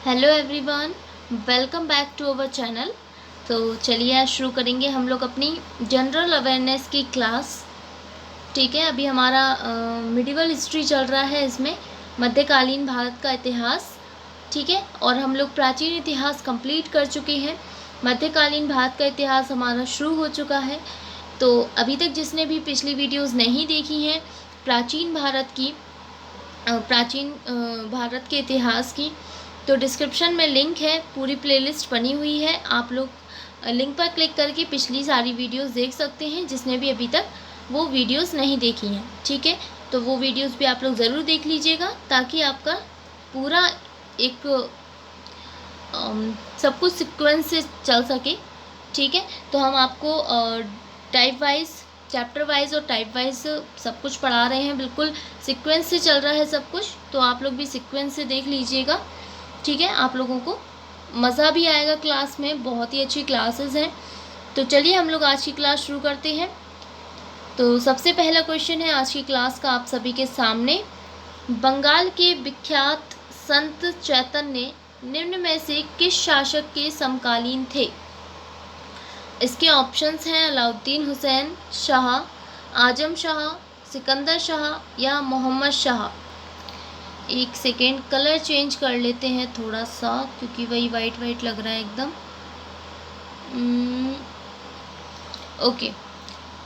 Hello everyone, welcome back to our channel. तो चलिए आज शुरू करेंगे हम लोग अपनी जनरल अवेयरनेस की क्लास। ठीक है, अभी हमारा मिडिवल हिस्ट्री चल रहा है, इसमें मध्यकालीन भारत का इतिहास। ठीक है, और हम लोग प्राचीन इतिहास कंप्लीट कर चुके हैं। मध्यकालीन भारत का इतिहास हमारा शुरू हो चुका है। तो अभी तक जिसने भी पिछली वीडियोज़ नहीं देखी हैं प्राचीन भारत के इतिहास की, तो डिस्क्रिप्शन में लिंक है, पूरी प्लेलिस्ट बनी हुई है। आप लोग लिंक पर क्लिक करके पिछली सारी वीडियोस देख सकते हैं, जिसने भी अभी तक वो वीडियोस नहीं देखी हैं। ठीक है, तो वो वीडियोस भी आप लोग ज़रूर देख लीजिएगा, ताकि आपका पूरा एक सब कुछ सीक्वेंस से चल सके। ठीक है, तो हम आपको टाइप वाइज, चैप्टर वाइज और टाइप वाइज सब कुछ पढ़ा रहे हैं। बिल्कुल सीक्वेंस से चल रहा है सब कुछ, तो आप लोग भी सीक्वेंस से देख लीजिएगा। ठीक है, आप लोगों को मज़ा भी आएगा क्लास में, बहुत ही अच्छी क्लासेस हैं। तो चलिए हम लोग आज की क्लास शुरू करते हैं। तो सबसे पहला क्वेश्चन है आज की क्लास का आप सभी के सामने। बंगाल के विख्यात संत चैतन्य निम्न में से किस शासक के समकालीन थे? इसके ऑप्शंस हैं अलाउद्दीन हुसैन शाह, आजम शाह, सिकंदर शाह या मोहम्मद शाह। एक सेकेंड, कलर चेंज कर लेते हैं थोड़ा सा, क्योंकि वही वाइट वाइट लग रहा है एकदम। ओके,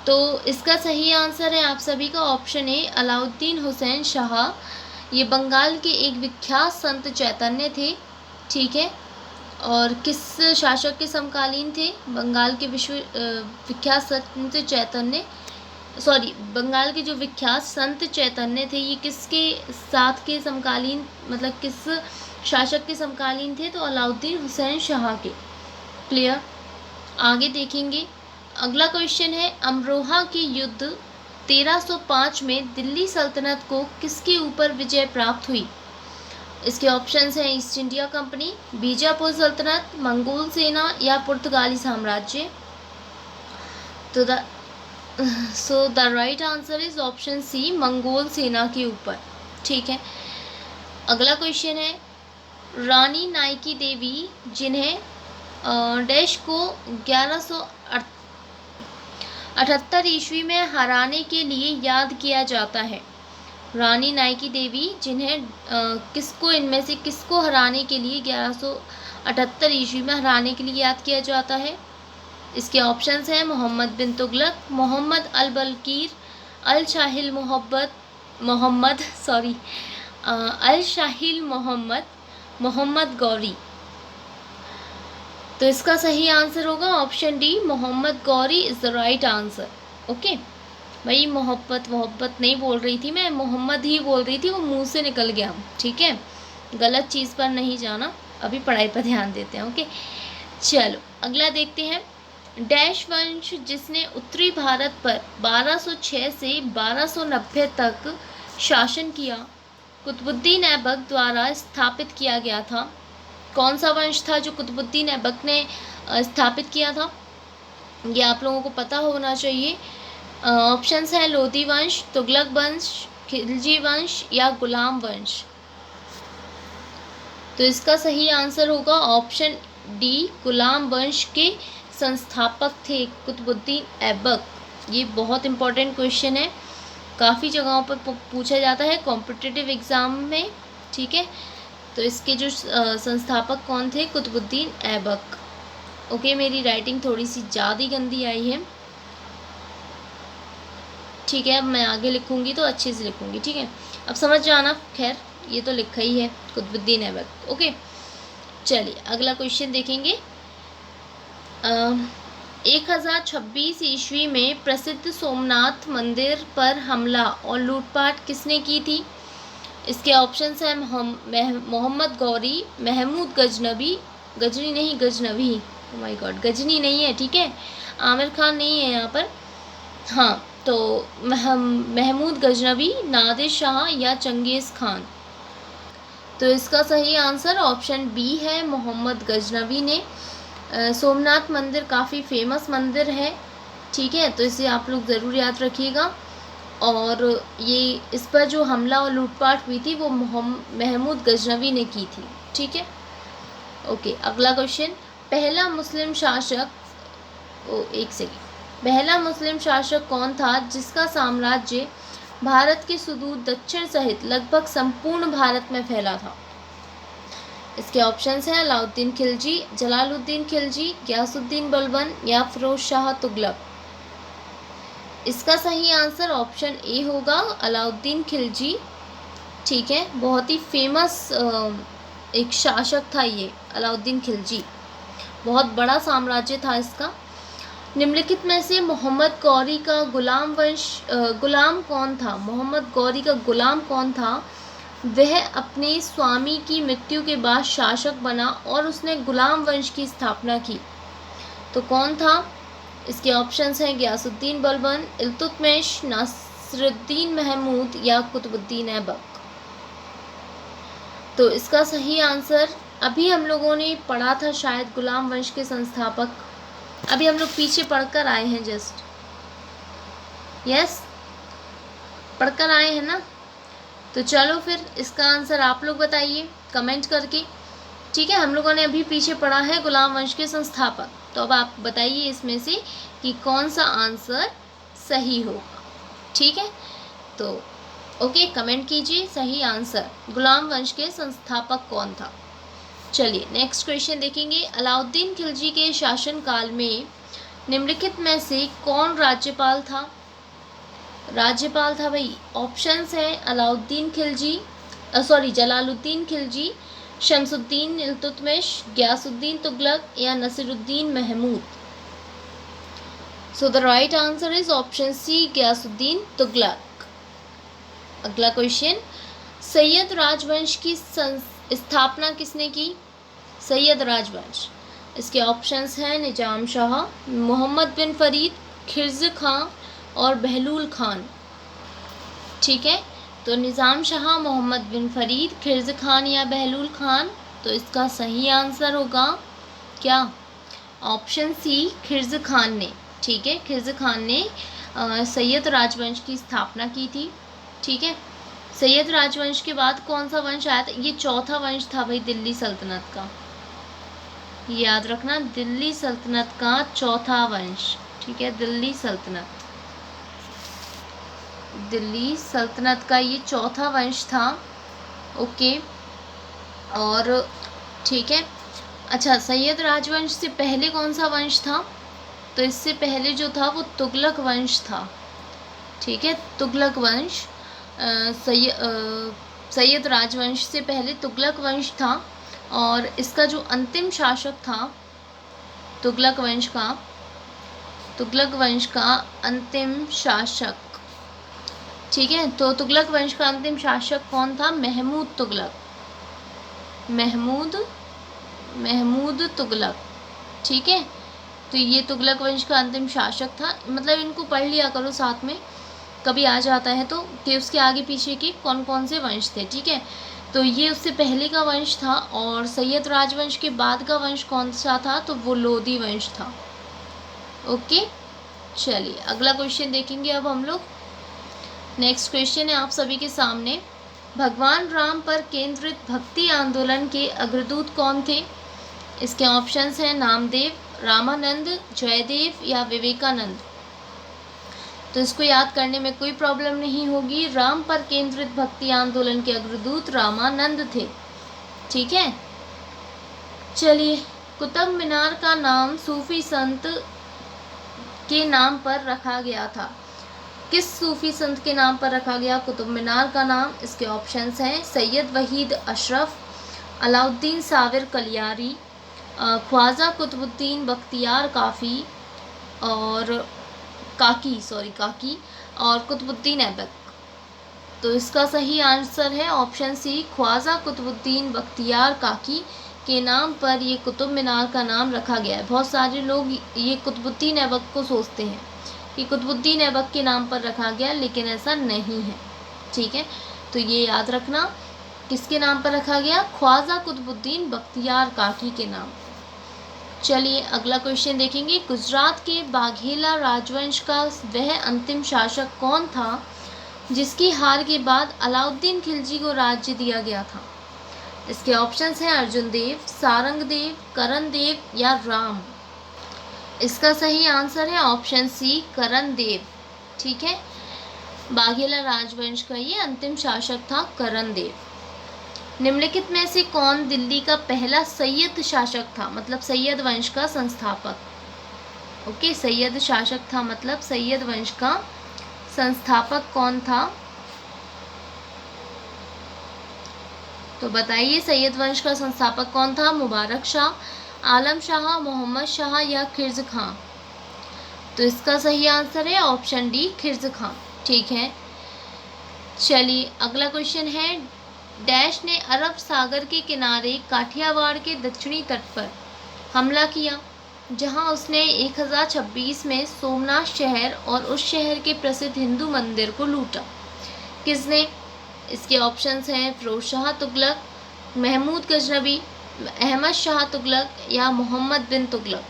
तो इसका सही आंसर है आप सभी का ऑप्शन ए, अलाउद्दीन हुसैन शाह। ये बंगाल के एक विख्यात संत चैतन्य थे। ठीक है, और किस शासक के समकालीन थे? बंगाल के विख्यात संत चैतन्य, बंगाल के जो विख्यात संत चैतन्य थे, ये किसके साथ के समकालीन, मतलब किस शासक के समकालीन थे? तो अलाउद्दीन हुसैन शाह के। क्लियर? आगे देखेंगे। अगला क्वेश्चन है, अमरोहा के युद्ध 1305 में दिल्ली सल्तनत को किसके ऊपर विजय प्राप्त हुई? इसके ऑप्शंस हैं ईस्ट इंडिया कंपनी, बीजापुर सल्तनत, मंगोल सेना या पुर्तगाली साम्राज्य। तो the right answer is option C, Mongol सेना के ऊपर। ठीक है, अगला क्वेश्चन है, रानी नाइकी देवी जिन्हें डैश को 1178 ईस्वी में हराने के लिए याद किया जाता है। रानी नाइकी देवी जिन्हें किसको, इनमें से किसको हराने के लिए 1178 ईस्वी में हराने के लिए याद किया जाता है? इसके ऑप्शंस हैं मोहम्मद बिन तुगलक, मोहम्मद अल बलकीर, अल शाहिल मोहम्मद, मोहम्मद गौरी। तो इसका सही आंसर होगा option D, Mohammad Ghori is the right answer. Okay भाई, मोहब्बत नहीं बोल रही थी मैं, मोहम्मद ही बोल रही थी, वो मुंह से निकल गया। ठीक है, गलत चीज़ पर नहीं जाना, अभी पढ़ाई पर ध्यान देते हैं। ओके, चलो अगला देखते हैं। डैश वंश जिसने उत्तरी भारत पर 1206 से 1290 तक शासन किया, कुतुबुद्दीन ऐबक द्वारा स्थापित किया गया था। कौन सा वंश था जो कुतुबुद्दीन ऐबक ने स्थापित किया था? ये आप लोगों को पता होना चाहिए। ऑप्शंस हैं लोधी वंश, तुगलक वंश, खिलजी वंश या गुलाम वंश। तो इसका सही आंसर होगा ऑप्शन डी, गुलाम वंश के संस्थापक थे कुतुबुद्दीन ऐबक। ये बहुत इंपॉर्टेंट क्वेश्चन है, काफ़ी जगहों पर पूछा जाता है कॉम्पिटिटिव एग्ज़ाम में। ठीक है, तो इसके जो संस्थापक कौन थे? कुतुबुद्दीन ऐबक। ओके, मेरी राइटिंग थोड़ी सी ज़्यादा गंदी आई है। ठीक है, अब मैं आगे लिखूंगी तो अच्छे से लिखूंगी। ठीक है, अब समझ जाना। खैर, ये तो लिखा ही है, कुतुबुद्दीन ऐबक। ओके, चलिए अगला क्वेश्चन देखेंगे। 1026 ईस्वी में प्रसिद्ध सोमनाथ मंदिर पर हमला और लूटपाट किसने की थी? इसके ऑप्शंस हैं Mohammad Ghori, Mahmud Ghaznavi, Ghazni, oh my God, Ghazni नहीं है। ठीक है, आमिर खान नहीं है यहाँ पर। हाँ, तो महमूद गजनवी, नादिर शाह या चंगेज़ खान। तो इसका सही आंसर ऑप्शन बी है, मोहम्मद गजनवी ने। सोमनाथ मंदिर काफ़ी फेमस मंदिर है। ठीक है, तो इसे आप लोग ज़रूर याद रखिएगा। और ये इस पर जो हमला और लूटपाट हुई थी वो महमूद गजनवी ने की थी। ठीक है, ओके, अगला क्वेश्चन, पहला मुस्लिम शासक, एक सेकेंड, पहला मुस्लिम शासक कौन था जिसका साम्राज्य भारत के सुदूर दक्षिण सहित लगभग संपूर्ण भारत में फैला था? इसके ऑप्शंस हैं अलाउद्दीन खिलजी, जलालुद्दीन खिलजी, गयासुद्दीन बलबन या फिरोज शाह तुगलक। इसका सही आंसर ऑप्शन ए होगा, अलाउद्दीन खिलजी। ठीक है, बहुत ही फेमस एक शासक था ये अलाउद्दीन खिलजी, बहुत बड़ा साम्राज्य था इसका। निम्नलिखित में से मोहम्मद गौरी का गुलाम कौन था? मोहम्मद गौरी का गुलाम कौन था? वह अपने स्वामी की मृत्यु के बाद शासक बना और उसने गुलाम वंश की स्थापना की। तो कौन था? इसके ऑप्शंस हैं गयासुद्दीन बलबन, इल्तुतमिश, नासिरुद्दीन महमूद या कुतुबुद्दीन ऐबक। तो इसका सही आंसर, अभी हम लोगों ने पढ़ा था शायद, गुलाम वंश के संस्थापक, अभी हम लोग पीछे पढ़कर आए हैं जस्ट, यस पढ़कर आए हैं ना। तो चलो फिर इसका आंसर आप लोग बताइए कमेंट करके। ठीक है, हम लोगों ने अभी पीछे पढ़ा है गुलाम वंश के संस्थापक, तो अब आप बताइए इसमें से कि कौन सा आंसर सही होगा। ठीक है, तो ओके, कमेंट कीजिए सही आंसर, गुलाम वंश के संस्थापक कौन था। चलिए नेक्स्ट क्वेश्चन देखेंगे, अलाउद्दीन खिलजी के शासनकाल में निम्नलिखित में से कौन राज्यपाल था? राज्यपाल था भाई, ऑप्शंस हैं अलाउद्दीन खिलजी, जलालुद्दीन खिलजी, शमसुद्दीन इल्तुतमिश, गयासुद्दीन तुगलक या Nasiruddin Mahmud. So the right answer is option C, Ghiyasuddin Tughlaq. अगला क्वेश्चन, सैयद राजवंश की स्थापना किसने की? सैयद राजवंश, इसके ऑप्शंस हैं निजाम शाह, मोहम्मद बिन फरीद, खिज़्र खां और बहलूल खान। ठीक है, तो निज़ाम शाह, मोहम्मद बिन फरीद, खिज़्र खान या बहलूल खान। तो इसका सही आंसर होगा क्या? ऑप्शन सी, खिज़्र खान ने। ठीक है, खिज़्र खान ने सैयद राजवंश की स्थापना की थी। ठीक है, सैयद राजवंश के बाद कौन सा वंश आया था? ये चौथा वंश था भाई दिल्ली सल्तनत का, याद रखना, दिल्ली सल्तनत का चौथा वंश। ठीक है, दिल्ली सल्तनत का ये चौथा वंश था। ओके, और ठीक है, अच्छा, सैयद राजवंश से पहले कौन सा वंश था? तो इससे पहले जो था वो तुगलक वंश था। ठीक है, तुगलक वंश, सैयद राजवंश से पहले तुगलक वंश था, और इसका जो अंतिम शासक था तुगलक वंश का अंतिम शासक, ठीक है, तो तुगलक वंश का अंतिम शासक कौन था? महमूद तुगलक। ठीक है, तो ये तुगलक वंश का अंतिम शासक था। मतलब इनको पढ़ लिया करो साथ में, कभी आ जाता है तो, कि उसके आगे पीछे के कौन कौन से वंश थे। ठीक है, तो ये उससे पहले का वंश था, और सैयद राजवंश के बाद का वंश कौन सा था? तो वो लोधी वंश था। ओके, चलिए अगला क्वेश्चन देखेंगे अब हम लोग। नेक्स्ट क्वेश्चन है आप सभी के सामने, भगवान राम पर केंद्रित भक्ति आंदोलन के अग्रदूत कौन थे? इसके ऑप्शंस हैं नामदेव, रामानंद, जयदेव या विवेकानंद। तो इसको याद करने में कोई प्रॉब्लम नहीं होगी, राम पर केंद्रित भक्ति आंदोलन के अग्रदूत रामानंद थे। ठीक है, चलिए, कुतुब मीनार का नाम सूफी संत के नाम पर रखा गया था। किस सूफी संत के नाम पर रखा गया कुतुब मीनार का नाम? इसके ऑप्शंस हैं सैयद वहीद अशरफ, अलाउद्दीन साविर कलियारी, ख्वाजा कुतुबुद्दीन बख्तियार काकी और कुतुबुद्दीन ऐबक। तो इसका सही आंसर है ऑप्शन सी, ख्वाजा कुतुबुद्दीन बख्तियार काकी के नाम पर ये कुतुब मीनार का नाम रखा गया है। बहुत सारे लोग ये कुतुबुद्दीन ऐबक को सोचते हैं कि कुतुबुद्दीन ऐबक के नाम पर रखा गया, लेकिन ऐसा नहीं है। ठीक है, तो ये याद रखना, किसके नाम पर रखा गया? ख्वाजा कुतुबुद्दीन बख्तियार काकी के नाम। चलिए अगला क्वेश्चन देखेंगे, गुजरात के बाघेला राजवंश का वह अंतिम शासक कौन था जिसकी हार के बाद अलाउद्दीन खिलजी को राज्य दिया गया था? इसके ऑप्शंस हैं अर्जुन देव, सारंग देव, करण देव या राम। इसका सही आंसर है ऑप्शन सी, करण देव। ठीक है, बाघेला राजवंश का ये अंतिम शासक था करण देव। निम्नलिखित में से कौन दिल्ली का पहला सैयद शासक था, मतलब सैयद वंश का संस्थापक। ओके, सैयद शासक था मतलब सैयद वंश का संस्थापक कौन था, तो बताइए सैयद वंश का संस्थापक कौन था। मुबारक शाह, आलम शाह, मोहम्मद शाह या खिर्ज खां। तो इसका सही आंसर है ऑप्शन डी, खिर्ज खां। ठीक है, चलिए अगला क्वेश्चन है, डैश ने अरब सागर के किनारे काठियावाड़ के दक्षिणी तट पर हमला किया, जहां उसने 1026 में सोमनाथ शहर और उस शहर के प्रसिद्ध हिंदू मंदिर को लूटा। किसने? इसके ऑप्शंस हैं फिरोज शाह तुगलक, महमूद गजनबी, अहमद शाह तुगलक या मोहम्मद बिन तुगलक।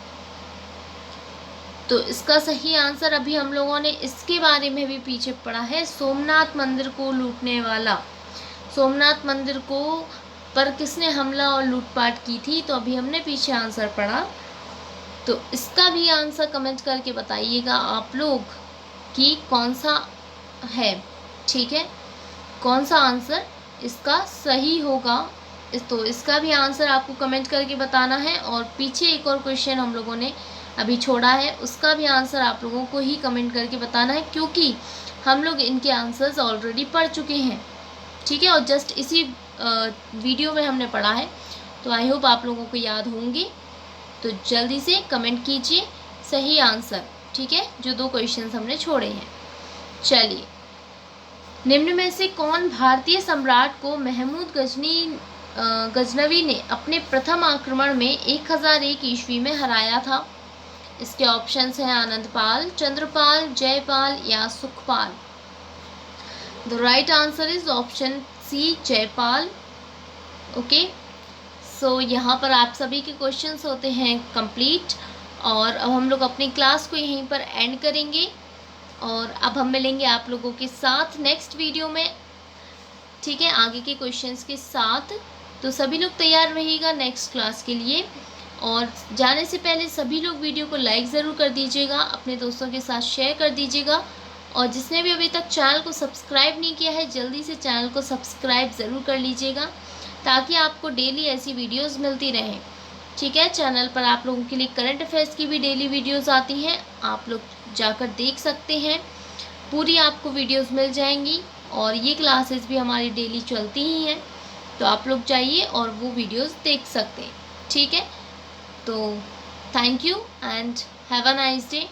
तो इसका सही आंसर, अभी हम लोगों ने इसके बारे में भी पीछे पढ़ा है, सोमनाथ मंदिर को लूटने वाला, सोमनाथ मंदिर को पर किसने हमला और लूटपाट की थी, तो अभी हमने पीछे आंसर पढ़ा। तो इसका भी आंसर कमेंट करके बताइएगा आप लोग कि कौन सा है। ठीक है, कौन सा आंसर इसका सही होगा, तो इसका भी आंसर आपको कमेंट करके बताना है। और पीछे एक और क्वेश्चन हम लोगों ने अभी छोड़ा है, उसका भी आंसर आप लोगों को ही कमेंट करके बताना है, क्योंकि हम लोग इनके आंसर्स ऑलरेडी पढ़ चुके हैं। ठीक है, और जस्ट इसी वीडियो में हमने पढ़ा है, तो आई होप आप लोगों को याद होंगे। तो जल्दी से कमेंट कीजिए सही आंसर। ठीक है, जो 2 क्वेश्चंस हमने छोड़े हैं। चलिए, निम्न में से कौन भारतीय सम्राट को महमूद गजनवी ने अपने प्रथम आक्रमण में 1001 ईस्वी में हराया था। इसके ऑप्शंस हैं आनंदपाल, चंद्रपाल, जयपाल या Sukhpal. The right answer is option C, Jaipal. Okay, so यहाँ पर आप सभी के क्वेश्चंस होते हैं कंप्लीट, और अब हम लोग अपनी क्लास को यहीं पर एंड करेंगे, और अब हम मिलेंगे आप लोगों के साथ नेक्स्ट वीडियो में। ठीक है, आगे के क्वेश्चंस के साथ। तो सभी लोग तैयार रहिएगा नेक्स्ट क्लास के लिए, और जाने से पहले सभी लोग वीडियो को लाइक ज़रूर कर दीजिएगा, अपने दोस्तों के साथ शेयर कर दीजिएगा, और जिसने भी अभी तक चैनल को सब्सक्राइब नहीं किया है जल्दी से चैनल को सब्सक्राइब ज़रूर कर लीजिएगा, ताकि आपको डेली ऐसी वीडियोस मिलती रहें। ठीक है, चैनल पर आप लोगों के लिए करंट अफेयर्स की भी डेली वीडियोस आती हैं, आप लोग जाकर देख सकते हैं, पूरी आपको वीडियोस मिल जाएंगी, और ये क्लासेस भी हमारी डेली चलती ही हैं, तो आप लोग जाइए और वो वीडियोस देख सकते हैं। ठीक है, तो thank you and have a nice day.